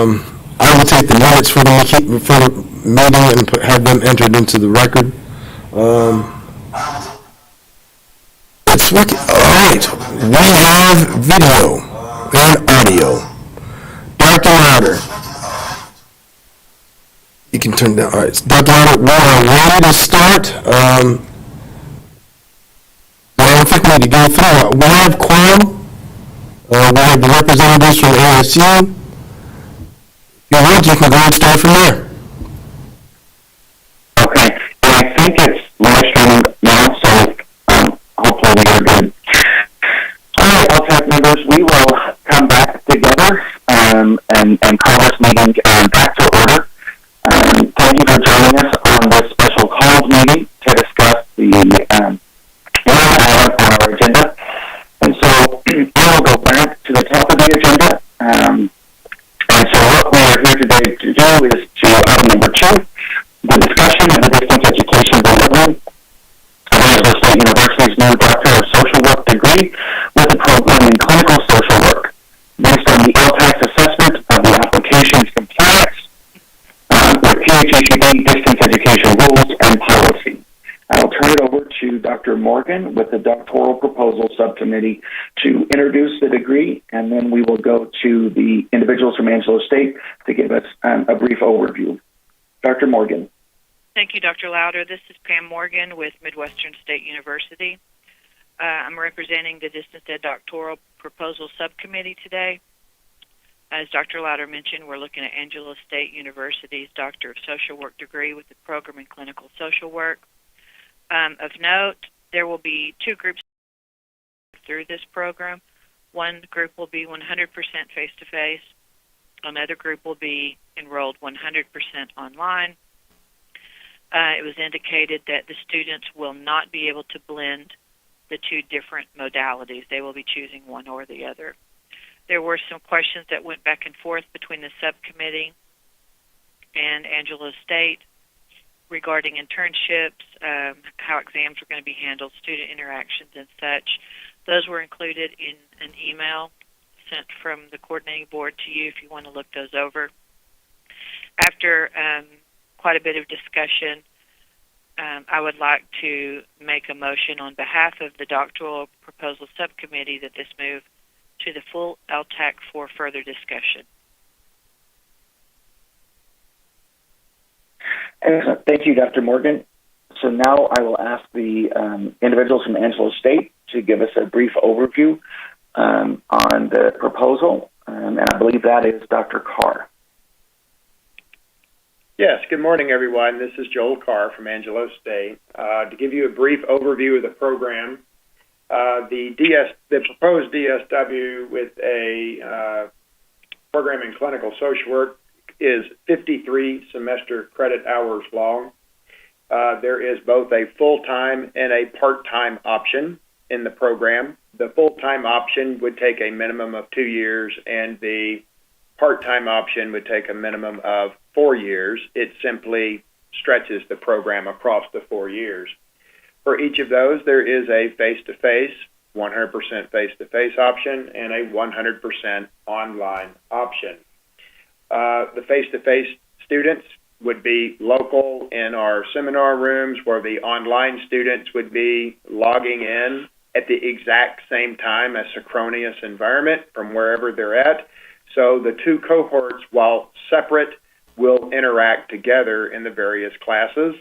I will take the minutes for the meeting and have them entered into the record. Let's look. All right, we have video and audio. Dr. Lauder, you can turn down. All right, Dr. Lauder, we are ready to start. I don't think we need to go through it. We have quorum. We have the representatives from ASU. If you want, you can go and start from there. Okay, I think it's live streaming now, so hopefully we are good. All right, LTAC members, we will come back together and call this meeting back to order. Thank you for joining us on this special calls meeting to discuss the item on our agenda. And so I will go back to the top of the agenda. And so what we are here today to do is to item number 2, the discussion of the distance education delivery of Angelo State University's new Doctoral of Social Work degree with a program in clinical social work based on the LTAC's assessment of the application's compliance with PHECD distance education rules and policy. I'll turn it over to Dr. Morgan with the Doctoral Proposal Subcommittee to introduce the degree, and then we will go to the individuals from Angelo State to give us a brief overview. Dr. Morgan. Thank you, Dr. Lauder. This is Pam Morgan with Midwestern State University. I'm representing the Distance Ed Doctoral Proposal Subcommittee today. As Dr. Lauder mentioned, we're looking at Angelo State University's Doctor of Social Work degree with the program in clinical social work. Of note, there will be 2 groups through this program. One group will be 100% face-to-face. Another group will be enrolled 100% online. It was indicated that the students will not be able to blend the 2 different modalities. They will be choosing one or the other. There were some questions that went back and forth between the subcommittee and Angelo State regarding internships, how exams were going to be handled, student interactions, and such. Those were included in an email sent from the coordinating board to you if you want to look those over. After quite a bit of discussion, I would like to make a motion on behalf of the Doctoral Proposal Subcommittee that this move to the full LTAC for further discussion. Excellent. Thank you, Dr. Morgan. So now I will ask the individuals from Angelo State to give us a brief overview on the proposal, and I believe that is Dr. Carr. Yes, good morning, everyone. This is Joel Carr from Angelo State. To give you a brief overview of the program, the proposed DSW with a program in clinical social work is 53 semester credit hours long. There is both a full-time and a part-time option in the program. The full-time option would take a minimum of 2 years, and the part-time option would take a minimum of 4 years. It simply stretches the program across the 4 years. For each of those, there is a face-to-face, 100% face-to-face option, and a 100% online option. The face-to-face students would be local in our seminar rooms, where the online students would be logging in at the exact same time, a synchronous environment from wherever they're at. So the 2 cohorts, while separate, will interact together in the various classes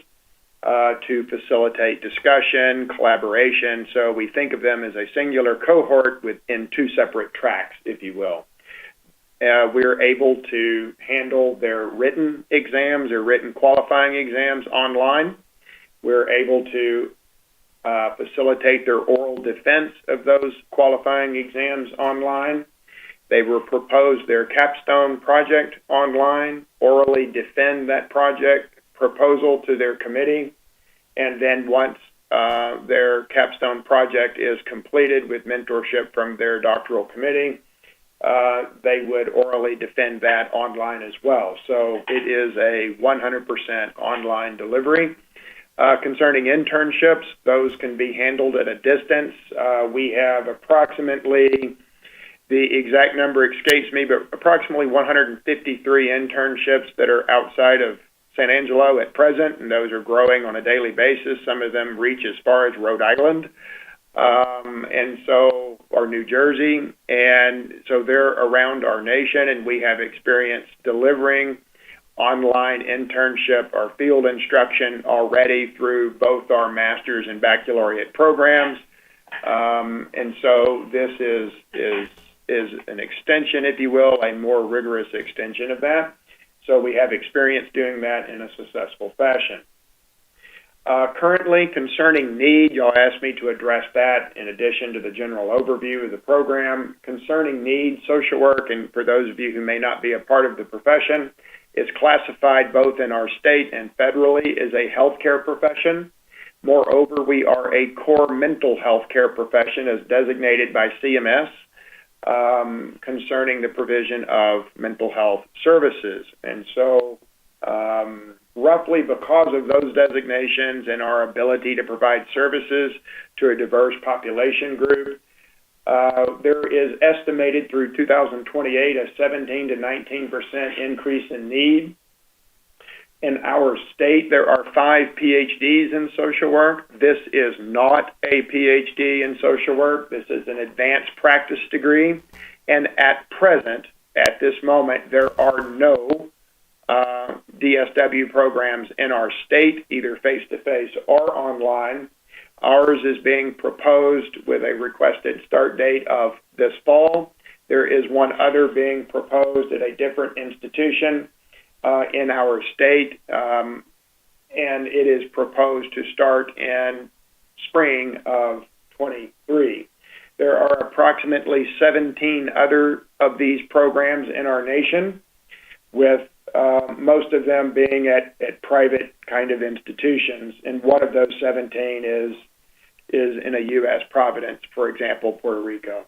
to facilitate discussion, collaboration. So we think of them as a singular cohort within 2 separate tracks, if you will. We're able to handle their written exams or written qualifying exams online. We're able to facilitate their oral defense of those qualifying exams online. They will propose their capstone project online, orally defend that project proposal to their committee, and then once their capstone project is completed with mentorship from their doctoral committee, they would orally defend that online as well. So it is a 100% online delivery. Concerning internships, those can be handled at a distance. We have approximately The exact number escapes me, but approximately 153 internships that are outside of San Angelo at present, and those are growing on a daily basis. Some of them reach as far as Rhode Island, or New Jersey, and so they're around our nation, and we have experience delivering online internship or field instruction already through both our master's and baccalaureate programs, and so this is an extension, if you will, a more rigorous extension of that. So we have experience doing that in a successful fashion. Currently, concerning need, y'all asked me to address that in addition to the general overview of the program. Concerning need, social work, and for those of you who may not be a part of the profession, is classified both in our state and federally as a healthcare profession. Moreover, we are a core mental health care profession as designated by CMS concerning the provision of mental health services. And so roughly because of those designations and our ability to provide services to a diverse population group, there is estimated through 2028 a 17 to 19% increase in need. In our state, there are 5 PhDs in social work. This is not a PhD in social work. This is an advanced practice degree. And at present, at this moment, there are no DSW programs in our state, either face-to-face or online. Ours is being proposed with a requested start date of this fall. There is one other being proposed at a different institution in our state, and it is proposed to start in spring of 23. There are approximately 17 other of these programs in our nation, with most of them being at private kind of institutions, and one of those 17 is in a U.S. province, for example, Puerto Rico.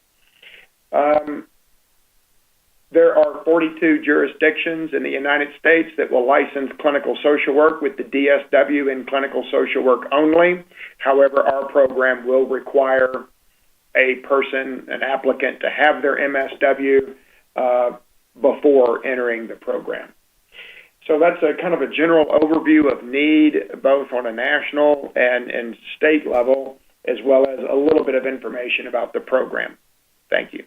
There are 42 jurisdictions in the United States that will license clinical social work with the DSW in clinical social work only. However, our program will require a person, an applicant, to have their MSW before entering the program. So that's a kind of a general overview of need, both on a national and state level, as well as a little bit of information about the program. Thank you.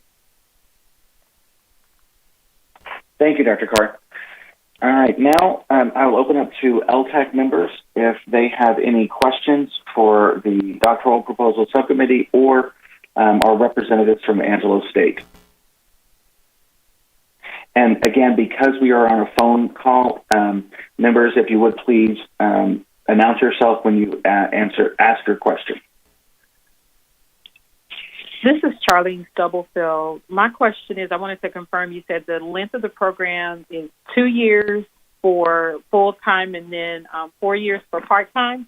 Thank you, Dr. Carr. All right, now I will open up to LTAC members if they have any questions for the Doctoral Proposal Subcommittee or our representatives from Angelo State. And again, because we are on a phone call, members, if you would please announce yourself when you ask your question. This is Charlene Stubblefield. My question is, I wanted to confirm, you said the length of the program is 2 years for full-time and then 4 years for part-time?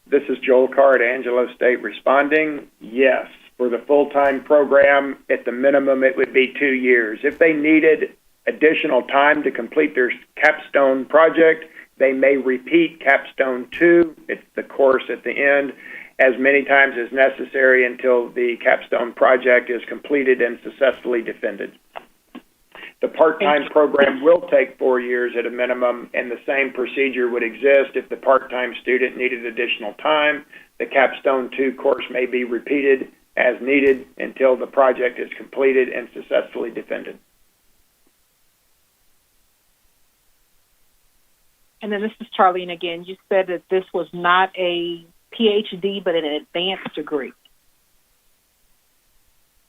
This is Joel Carr at Angelo State responding. Yes, for the full-time program, at the minimum, it would be 2 years. If they needed additional time to complete their capstone project, they may repeat capstone 2. It's the course at the end, as many times as necessary until the capstone project is completed and successfully defended. The part-time program will take 4 years at a minimum, and the same procedure would exist if the part-time student needed additional time. The capstone 2 course may be repeated as needed until the project is completed and successfully defended. And then this is Charlene again. You said that this was not a PhD, but an advanced degree.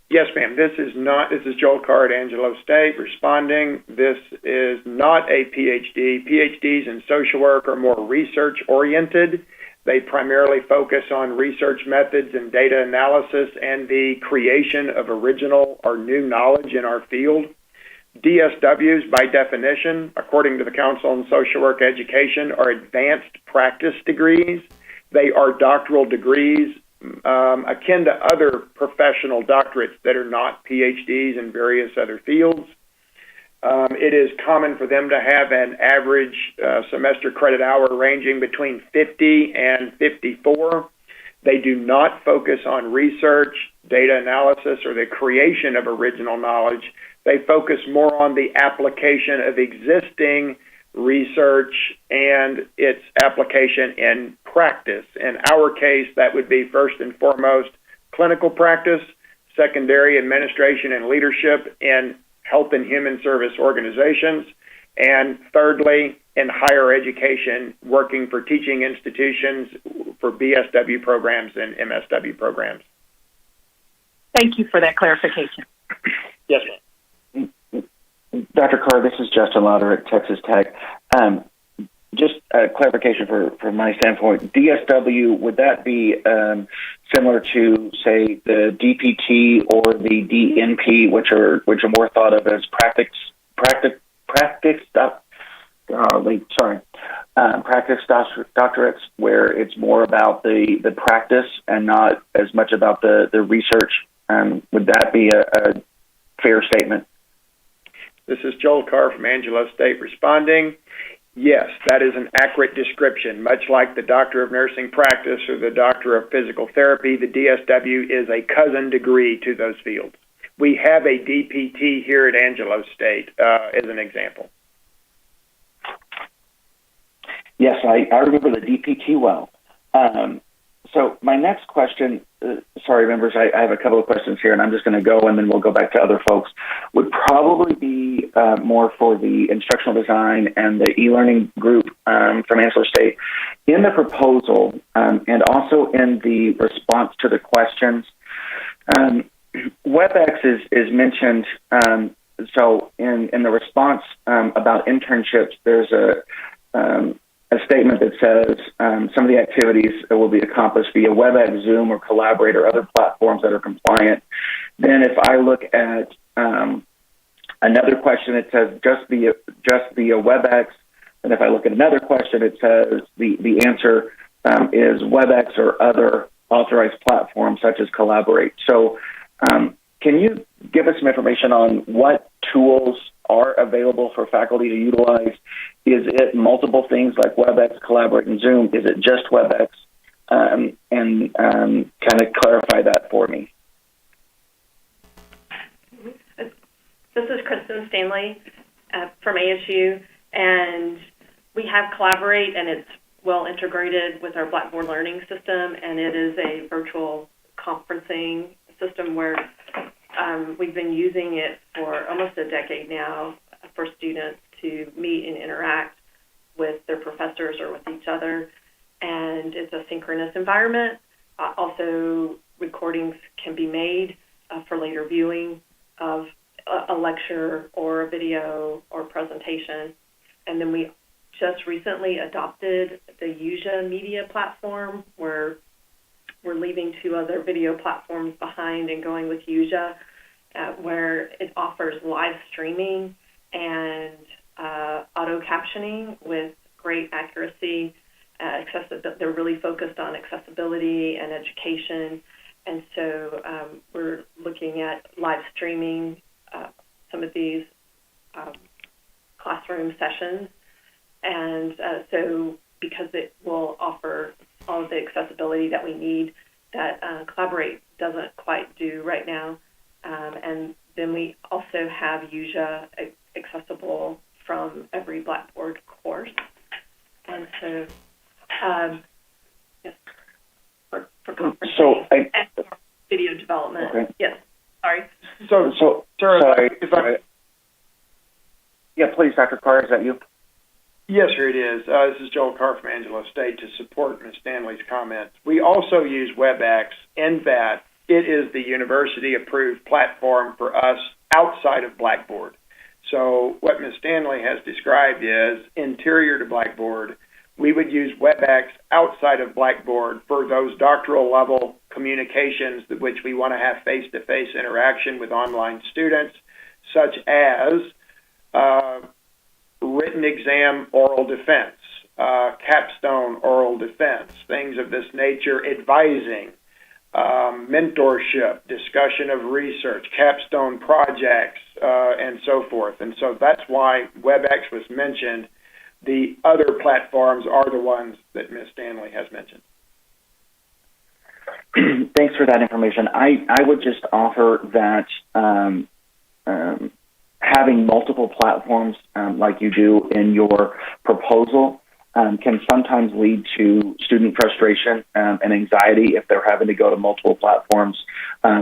Yes, ma'am. This is Joel Carr at Angelo State responding. This is not a PhD. PhDs in social work are more research-oriented. They primarily focus on research methods and data analysis and the creation of original or new knowledge in our field. DSWs, by definition, according to the Council on Social Work Education, are advanced practice degrees. They are doctoral degrees akin to other professional doctorates that are not PhDs in various other fields. It is common for them to have an average semester credit hour ranging between 50 and 54. They do not focus on research, data analysis, or the creation of original knowledge. They focus more on the application of existing research and its application in practice. In our case, that would be first and foremost clinical practice, secondary administration and leadership in health and human service organizations, and thirdly, in higher education, working for teaching institutions for BSW programs and MSW programs. Thank you for that clarification. Yes, ma'am. Dr. Carr, this is Justin Lauder at Texas Tech. Just a clarification from my standpoint. DSW, would that be similar to, say, the DPT or the DNP, which are more thought of as practice doctorates, where it's more about the practice and not as much about the research? Would that be a fair statement? This is Joel Carr from Angelo State responding. Yes, that is an accurate description. Much like the Doctor of Nursing Practice or the Doctor of Physical Therapy, the DSW is a cousin degree to those fields. We have a DPT here at Angelo State, as an example. Yes, I remember the DPT well. So my next question, sorry, members, I have a couple of questions here, and I'm just going to go, and then we'll go back to other folks, would probably be more for the instructional design and the e-learning group from Angelo State. In the proposal, and also in the response to the questions, WebEx is mentioned. So in the response about internships, there's a statement that says some of the activities will be accomplished via Webex, Zoom, or Collaborate, or other platforms that are compliant. Then if I look at another question, it says just via Webex. And if I look at another question, it says the answer is Webex or other authorized platforms such as Collaborate. So can you give us some information on what tools are available for faculty to utilize? Is it multiple things like Webex, Collaborate, and Zoom? Is it just Webex? And kind of clarify that for me. This is Kristen Stanley from ASU, and we have Collaborate, and it's well integrated with our Blackboard learning system, and it is a virtual conferencing system where we've been using it for almost a decade now for students to meet and interact with their professors or with each other. And it's a synchronous environment. Also, recordings can be made for later viewing of a lecture or a video or presentation. And then we just recently adopted the Yuja media platform, where we're leaving 2 other video platforms behind and going with Yuja, where it offers live streaming and auto captioning with great accuracy. They're really focused on accessibility and education, and so we're looking at live streaming some of these classroom sessions, and so because it will offer all of the accessibility that we need that Collaborate doesn't quite do right now. And then we also have Yuja accessible from every Blackboard course. And so, yes, for conferencing and for video development. Okay. Yes, sorry. So sorry. Yeah, please, Dr. Carr, is that you? Yes, sir, it is. This is Joel Carr from Angelo State to support Ms. Stanley's comments. We also use WebEx in that it is the university-approved platform for us outside of Blackboard. So what Ms. Stanley has described is interior to Blackboard. We would use WebEx outside of Blackboard for those doctoral level communications which we want to have face-to-face interaction with online students, such as written exam oral defense, capstone oral defense, things of this nature, advising, mentorship, discussion of research, capstone projects, and so forth. And so that's why WebEx was mentioned. The other platforms are the ones that Ms. Stanley has mentioned. Thanks for that information. I would just offer that having multiple platforms like you do in your proposal can sometimes lead to student frustration and anxiety if they're having to go to multiple platforms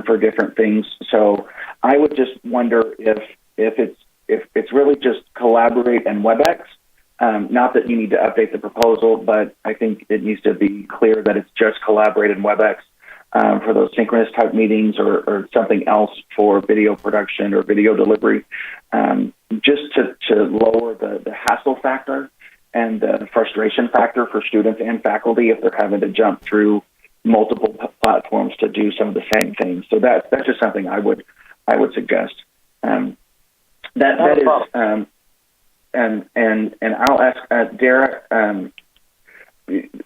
for different things. So I would just wonder if it's really just Collaborate and Webex. Not that you need to update the proposal, but I think it needs to be clear that it's just Collaborate and Webex for those synchronous type meetings or something else for video production or video delivery, just to lower the hassle factor and the frustration factor for students and faculty if they're having to jump through multiple platforms to do some of the same things. So that's just something I would suggest. And I'll ask Derek.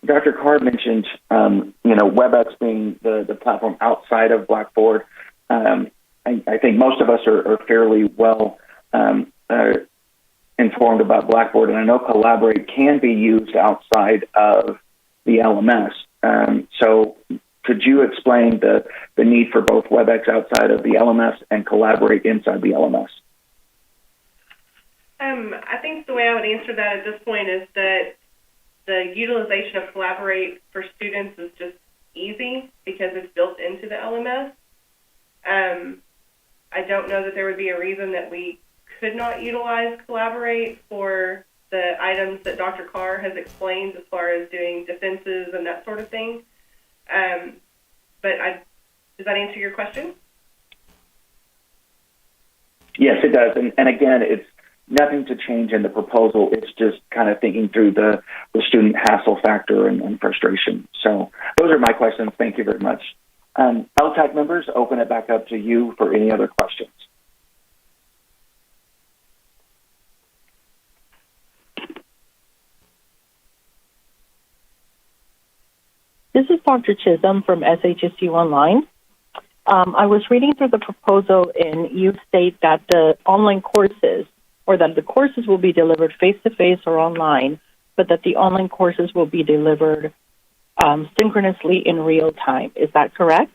Dr. Carr mentioned Webex being the platform outside of Blackboard. I think most of us are fairly well informed about Blackboard, and I know Collaborate can be used outside of the LMS. So could you explain the need for both Webex outside of the LMS and Collaborate inside the LMS? I think the way I would answer that at this point is that the utilization of Collaborate for students is just easy because it's built into the LMS. I don't know that there would be a reason that we could not utilize Collaborate for the items that Dr. Carr has explained as far as doing defenses and that sort of thing. But does that answer your question? Yes, it does. And again, it's nothing to change in the proposal. It's just kind of thinking through the student hassle factor and frustration. So those are my questions. Thank you very much. LTAC members, open it back up to you for any other questions. This is Dr. Chisholm from SHSU Online. I was reading through the proposal, and you state that the online courses, or that the courses will be delivered face-to-face or online, but that the online courses will be delivered synchronously in real time. Is that correct?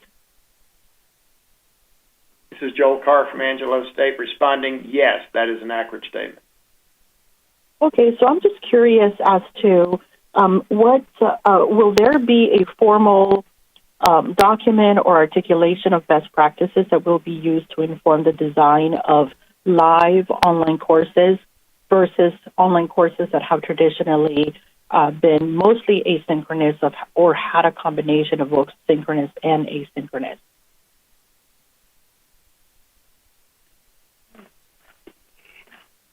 This is Joel Carr from Angelo State responding, yes, that is an accurate statement. Okay, so I'm just curious as to will there be a formal document or articulation of best practices that will be used to inform the design of live online courses versus online courses that have traditionally been mostly asynchronous or had a combination of both synchronous and asynchronous?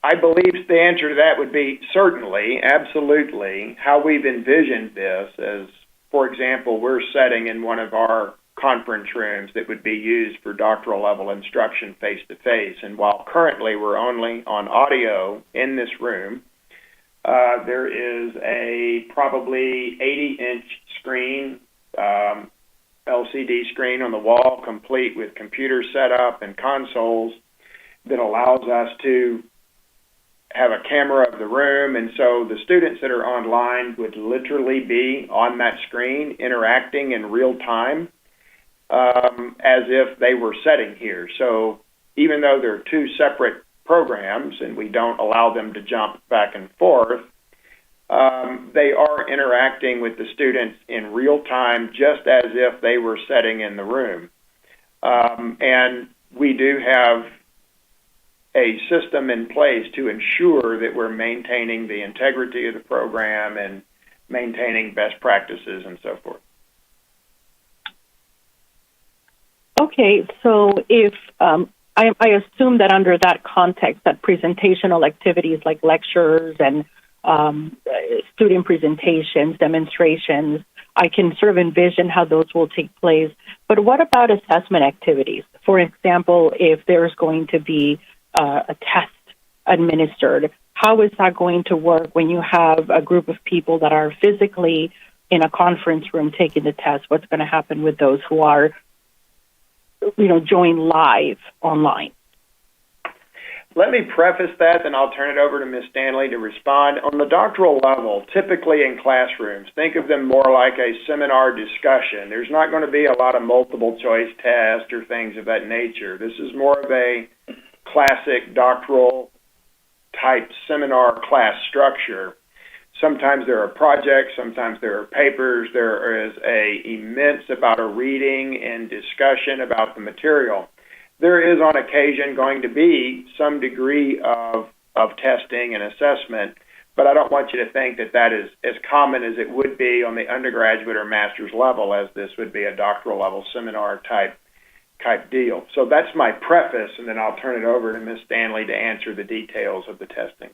I believe the answer to that would be certainly, absolutely. How we've envisioned this as, for example, we're setting in one of our conference rooms that would be used for doctoral level instruction face-to-face. And while currently we're only on audio in this room, there is a probably 80-inch screen, LCD screen on the wall, complete with computer setup and consoles that allows us to have a camera of the room, and so the students that are online would literally be on that screen interacting in real time as if they were sitting here. So even though they're two separate programs and we don't allow them to jump back and forth, they are interacting with the students in real time just as if they were sitting in the room. And we do have a system in place to ensure that we're maintaining the integrity of the program and maintaining best practices and so forth. Okay, so if I assume that under that context, that presentational activities like lectures and student presentations, demonstrations, I can sort of envision how those will take place. But what about assessment activities? For example, if there's going to be a test administered, how is that going to work when you have a group of people that are physically in a conference room taking the test? What's going to happen with those who are, joined live online? Let me preface that, then I'll turn it over to Ms. Stanley to respond. On the doctoral level, typically in classrooms, think of them more like a seminar discussion. There's not going to be a lot of multiple choice tests or things of that nature. This is more of a classic doctoral type seminar class structure. Sometimes there are projects, sometimes there are papers, there is a immense about a reading and discussion about the material. There is on occasion going to be some degree of testing and assessment, but I don't want you to think that that is as common as it would be on the undergraduate or master's level, as this would be a doctoral level seminar type deal. So that's my preface, and then I'll turn it over to Ms. Stanley to answer the details of the testing.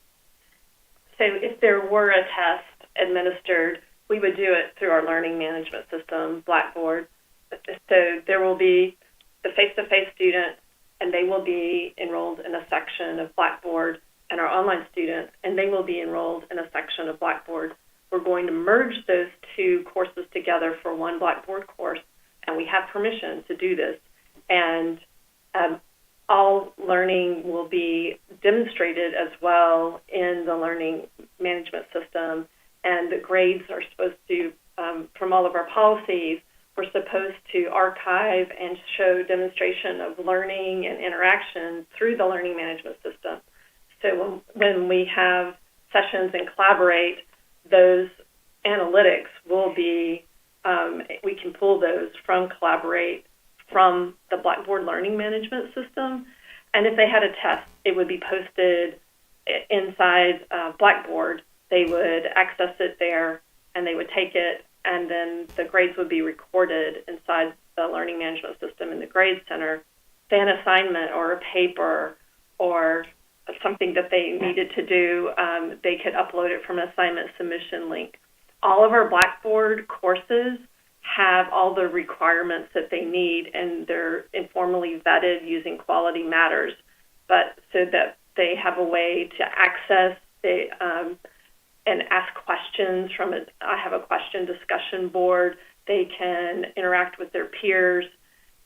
So if there were a test administered, we would do it through our learning management system, Blackboard. So there will be the face-to-face student, and they will be enrolled in a section of Blackboard, and our online students, and they will be enrolled in a section of Blackboard. We're going to merge those two courses together for one Blackboard course, and we have permission to do this. And all learning will be demonstrated as well in the learning management system, and the grades are supposed to, from all of our policies, we're supposed to archive and show demonstration of learning and interaction through the learning management system. So when we have sessions in Collaborate, those analytics will be, we can pull those from Collaborate from the Blackboard learning management system. And if they had a test, it would be posted inside Blackboard. They would access it there, and they would take it, and then the grades would be recorded inside the learning management system in the grade center. Say an assignment or a paper or something that they needed to do, they could upload it from an assignment submission link. All of our Blackboard courses have all the requirements that they need, and they're informally vetted using Quality Matters, but so that they have a way to access and ask questions from it. I have a question discussion board. They can interact with their peers,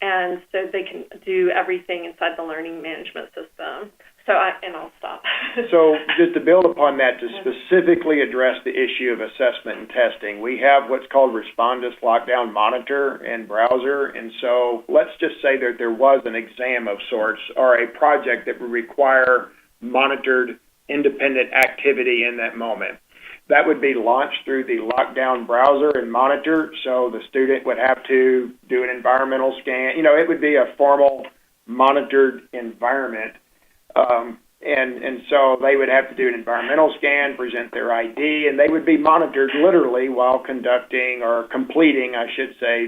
and so they can do everything inside the learning management system. So I'll stop. So just to build upon that, to specifically address the issue of assessment and testing, we have what's called Respondus Lockdown Monitor and Browser. And so let's just say that there was an exam of sorts or a project that would require monitored independent activity in that moment. That would be launched through the Lockdown Browser and Monitor. So the student would have to do an environmental scan. You know, it would be a formal monitored environment. And so they would have to do an environmental scan, present their ID, and they would be monitored literally while conducting or completing, I should say,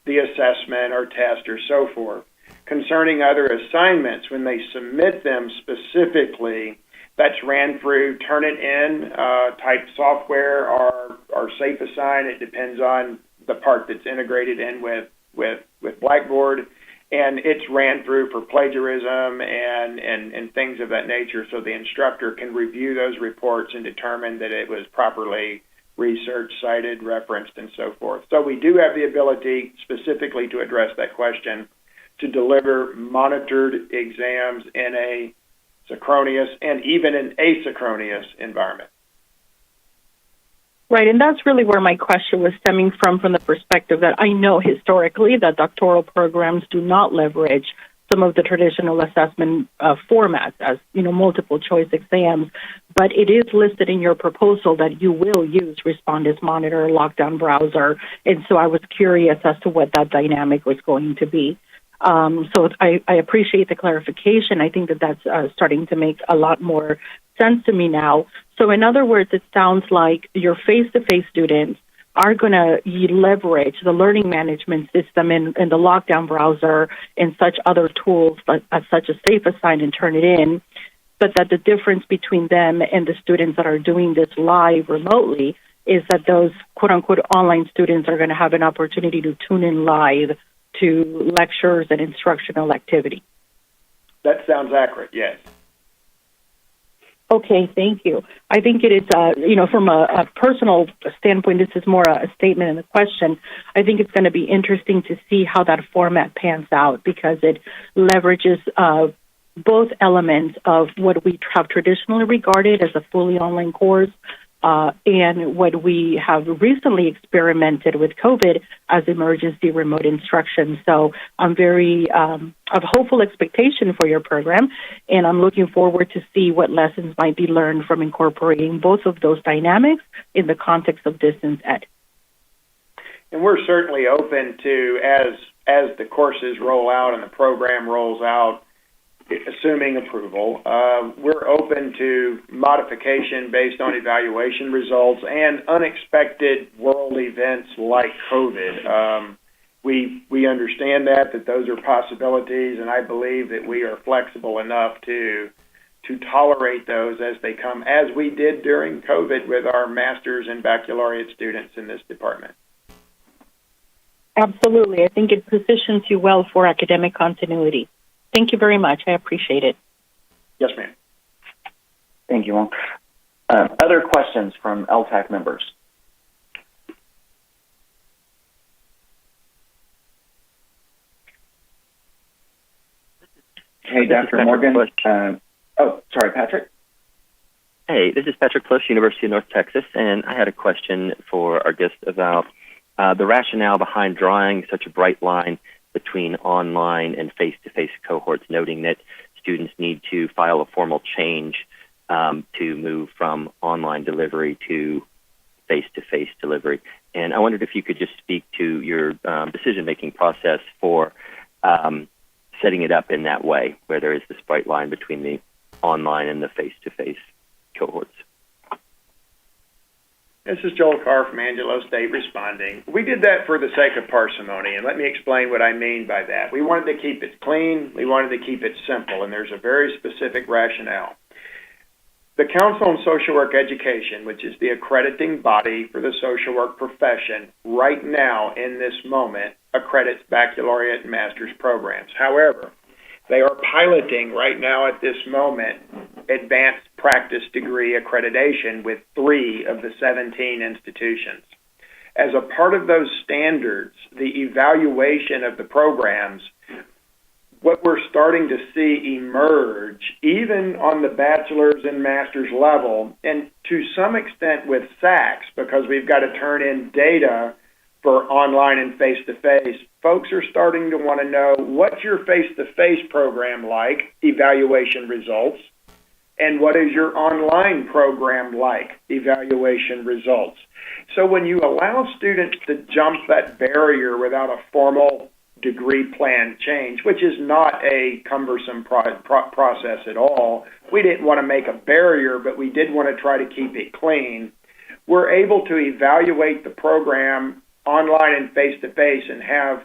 the assessment or test or so forth. Concerning other assignments, when they submit them specifically, that's ran through Turnitin type software or Safe Assign. It depends on the part that's integrated in with Blackboard. And it's ran through for plagiarism and things of that nature, so the instructor can review those reports and determine that it was properly researched, cited, referenced, and so forth. So we do have the ability, specifically to address that question, to deliver monitored exams in a synchronous and even an asynchronous environment. Right, and that's really where my question was stemming from the perspective that I know historically that doctoral programs do not leverage some of the traditional assessment formats as, multiple choice exams, but it is listed in your proposal that you will use Respondus Monitor, Lockdown Browser, and so I was curious as to what that dynamic was going to be. So I appreciate the clarification. I think that that's starting to make a lot more sense to me now. So in other words, it sounds like your face-to-face students are going to leverage the learning management system and the Lockdown Browser and such other tools such as Safe Assign and Turnitin, but that the difference between them and the students that are doing this live remotely is that those quote-unquote online students are going to have an opportunity to tune in live to lectures and instructional activity. That sounds accurate, yes. Okay, thank you. I think it is, from a personal standpoint, this is more a statement and a question. I think it's going to be interesting to see how that format pans out because it leverages both elements of what we have traditionally regarded as a fully online course and what we have recently experimented with COVID as emergency remote instruction. So I'm very of hopeful expectation for your program, and I'm looking forward to see what lessons might be learned from incorporating both of those dynamics in the context of distance ed. And we're certainly open to, as the courses roll out and the program rolls out, assuming approval, we're open to modification based on evaluation results and unexpected world events like COVID. We understand that those are possibilities, and I believe that we are flexible enough to tolerate those as they come, as we did during COVID with our master's and baccalaureate students in this department. Absolutely. I think it positions you well for academic continuity. Thank you very much. I appreciate it. Yes, ma'am. Thank you all. Other questions from LTAC members? Hey, Dr. Morgan. Sorry, Patrick. Hey, this is Patrick Plush, University of North Texas, and I had a question for our guest about the rationale behind drawing such a bright line between online and face-to-face cohorts, noting that students need to file a formal change to move from online delivery to face-to-face delivery. And I wondered if you could just speak to your decision-making process for setting it up in that way, where there is this bright line between the online and the face-to-face cohorts. This is Joel Carr from Angelo State responding. We did that for the sake of parsimony, and let me explain what I mean by that. We wanted to keep it clean, we wanted to keep it simple, and there's a very specific rationale. The Council on Social Work Education, which is the accrediting body for the social work profession, right now in this moment accredits baccalaureate and master's programs. However, they are piloting right now at this moment advanced practice degree accreditation with 3 of the 17 institutions. As a part of those standards, the evaluation of the programs, what we're starting to see emerge, even on the bachelor's and master's level, and to some extent with SACs, because we've got to turn in data for online and face-to-face, folks are starting to want to know, what's your face-to-face program like, evaluation results, and what is your online program like, evaluation results. So when you allow students to jump that barrier without a formal degree plan change, which is not a cumbersome process at all, we didn't want to make a barrier, but we did want to try to keep it clean. We're able to evaluate the program online and face-to-face and have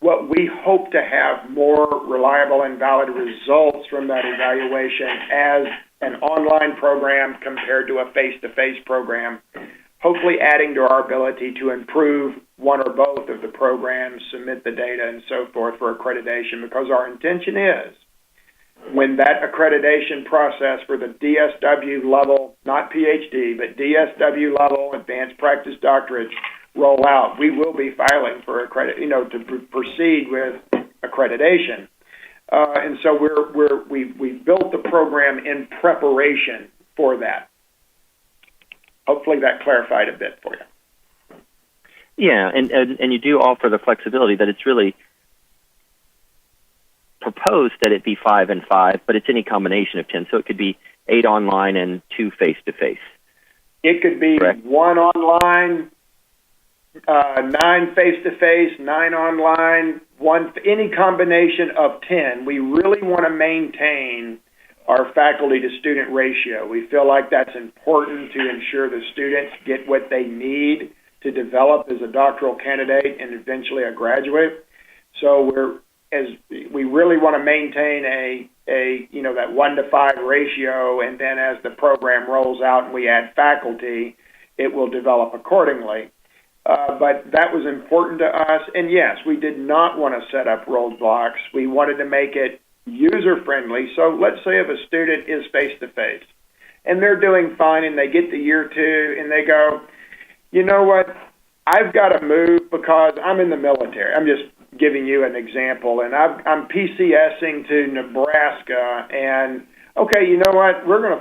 what we hope to have more reliable and valid results from that evaluation as an online program compared to a face-to-face program, hopefully adding to our ability to improve one or both of the programs, submit the data, and so forth for accreditation, because our intention is when that accreditation process for the DSW level, not PhD, but DSW level advanced practice doctorates roll out, we will be filing for to proceed with accreditation. And so we've built the program in preparation for that. Hopefully that clarified a bit for you. Yeah, and you do offer the flexibility that it's really proposed that it be 5 and 5, but it's any combination of 10. So it could be 8 online and 2 face-to-face. It could be correct? 1 online, 9 face-to-face, 9 online, any combination of 10. We really want to maintain our faculty-to-student ratio. We feel like that's important to ensure the students get what they need to develop as a doctoral candidate and eventually a graduate. So we really want to maintain that 1-to-5 ratio, and then as the program rolls out and we add faculty, it will develop accordingly. But that was important to us, and yes, we did not want to set up roadblocks. We wanted to make it user-friendly. So let's say if a student is face-to-face, and they're doing fine, and they get to year 2, and they go, you know what, I've got to move because I'm in the military. I'm just giving you an example, and I'm PCSing to Nebraska, and okay, you know what? We're going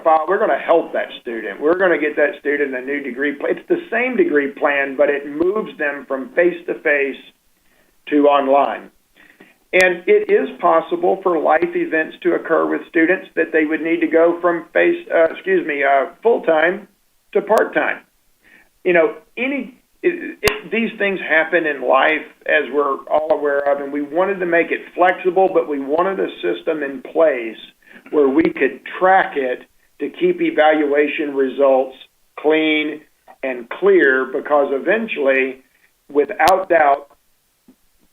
to help that student. We're going to get that student a new degree plan. It's the same degree plan, but it moves them from face-to-face to online. And it is possible for life events to occur with students that they would need to go from full-time to part-time. You know, these things happen in life, as we're all aware of, and we wanted to make it flexible, but we wanted a system in place where we could track it to keep evaluation results clean and clear, because eventually, without doubt,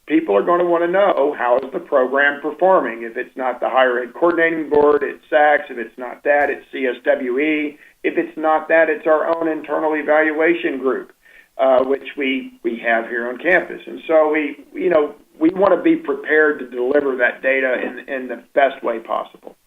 people are going to want to know, how is the program performing? If it's not the Higher Ed Coordinating Board, it's SACS. If it's not that, it's CSWE. If it's not that, it's our own internal evaluation group, which we have here on campus. And so we want to be prepared to deliver that data in the best way possible.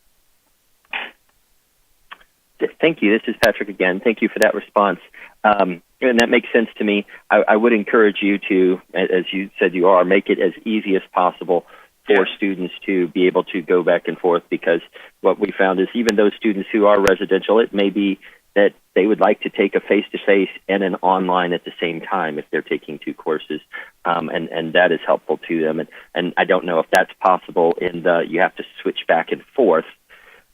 Thank you. This is Patrick again. Thank you for that response. And that makes sense to me. I would encourage you to, as you said you are, make it as easy as possible for students to be able to go back and forth, because what we found is even those students who are residential, it may be that they would like to take a face-to-face and an online at the same time if they're taking two courses, and that is helpful to them. And I don't know if that's possible you have to switch back and forth.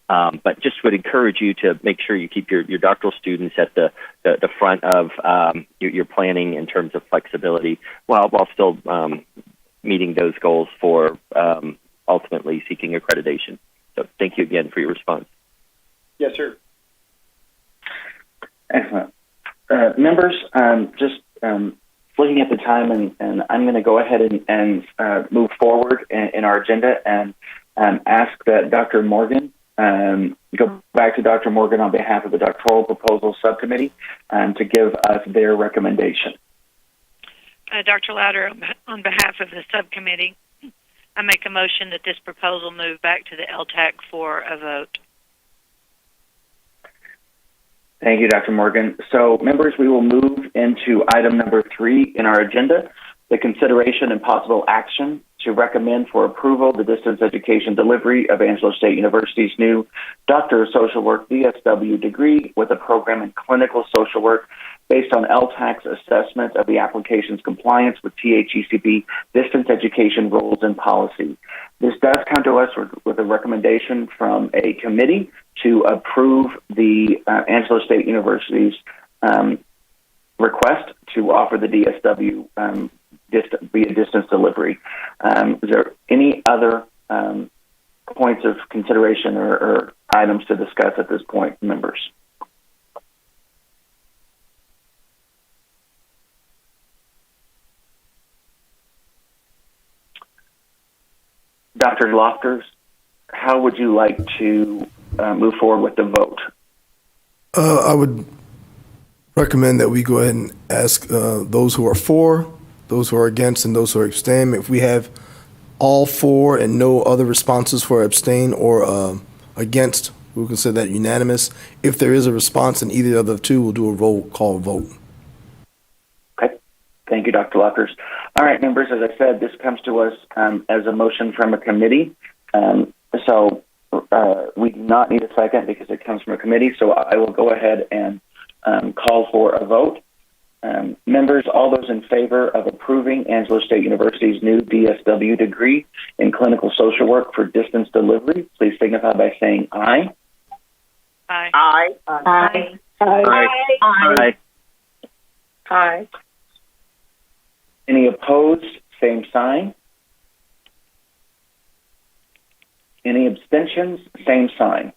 But just would encourage you to make sure you keep your doctoral students at the front of your planning in terms of flexibility, while still meeting those goals for ultimately seeking accreditation. So thank you again for your response. Yes, sir. Excellent. Members, just looking at the time, and I'm going to go ahead and move forward in our agenda and ask that Dr. Morgan go back to Dr. Morgan on behalf of the Doctoral Proposal Subcommittee to give us their recommendation. Dr. Louder, on behalf of the subcommittee, I make a motion that this proposal move back to the LTAC for a vote. Thank you, Dr. Morgan. So, members, we will move into item number 3 in our agenda, the consideration and possible action to recommend for approval the distance education delivery of Angelo State University's new Doctor of Social Work DSW degree with a program in clinical social work based on LTAC's assessment of the application's compliance with THECB distance education rules and policy. This does come to us with a recommendation from a committee to approve the Angelo State University's request to offer the DSW via distance delivery. Is there any other points of consideration or items to discuss at this point, members? Dr. Lofters, how would you like to move forward with the vote? I would recommend that we go ahead and ask those who are for, those who are against, and those who are abstain. If we have all for and no other responses for abstain or against, we'll consider that unanimous. If there is a response in either of the two, we'll do a roll call vote. Okay. Thank you, Dr. Lofters. All right, members, as I said, this comes to us as a motion from a committee. So we do not need a second because it comes from a committee. So I will go ahead and call for a vote. Members, all those in favor of approving Angelo State University's new DSW degree in clinical social work for distance delivery, please signify by saying aye. Aye. Aye. Aye. Aye. Aye. Aye. Any opposed? Same sign. Any abstentions? Same sign.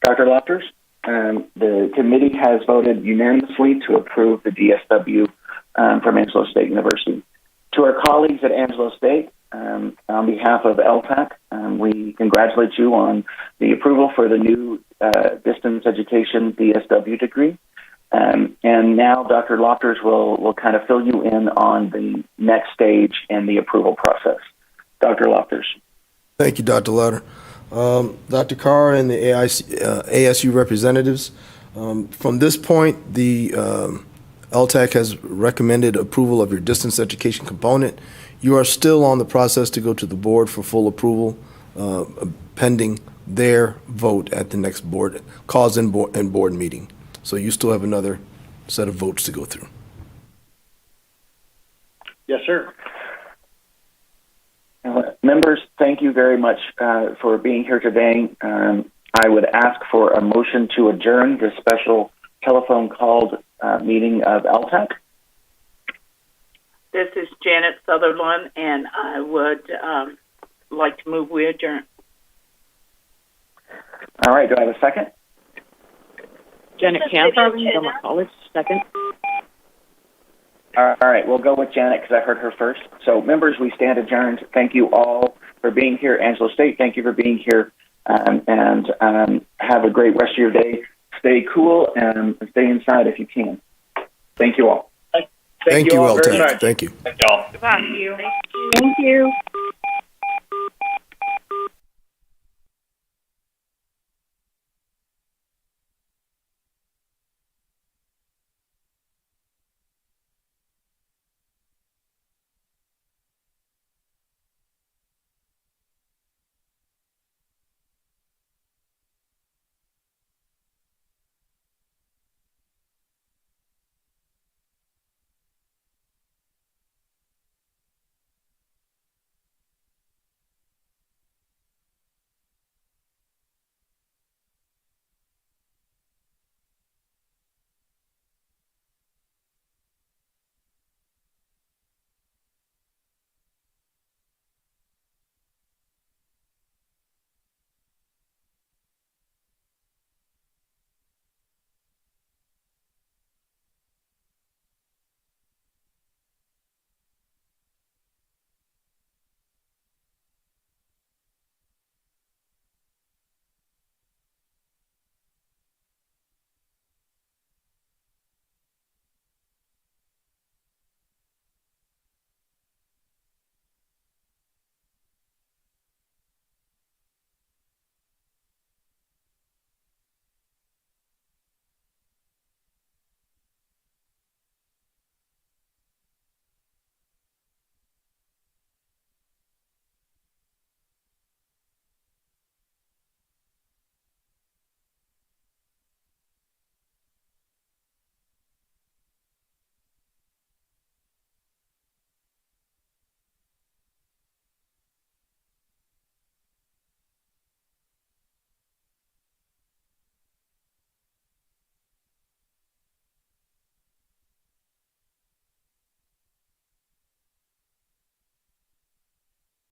Dr. Lofters, the committee has voted unanimously to approve the DSW from Angelo State University. To our colleagues at Angelo State, on behalf of LTAC, we congratulate you on the approval for the new distance education DSW degree. And now Dr. Lofters will kind of fill you in on the next stage in the approval process. Dr. Lofters. Thank you, Dr. Lutter. Dr. Carr and the ASU representatives, from this point, the LTAC has recommended approval of your distance education component. You are still on the process to go to the board for full approval, pending their vote at the next board board meeting. So you still have another set of votes to go through. Yes, sir. Members, thank you very much for being here today. I would ask for a motion to adjourn the special telephone called meeting of LTAC. This is Janet Sutherland, and I would like to move we adjourn. All right, do I have a second? Janet Camp, College, second. All right, we'll go with Janet because I heard her first. So, members, we stand adjourned. Thank you all for being here. Angelo State, thank you for being here. And have a great rest of your day. Stay cool and stay inside if you can. Thank you all. Thank you, all very LTAC. much. Thank you. Thank you all. Goodbye. Thank you.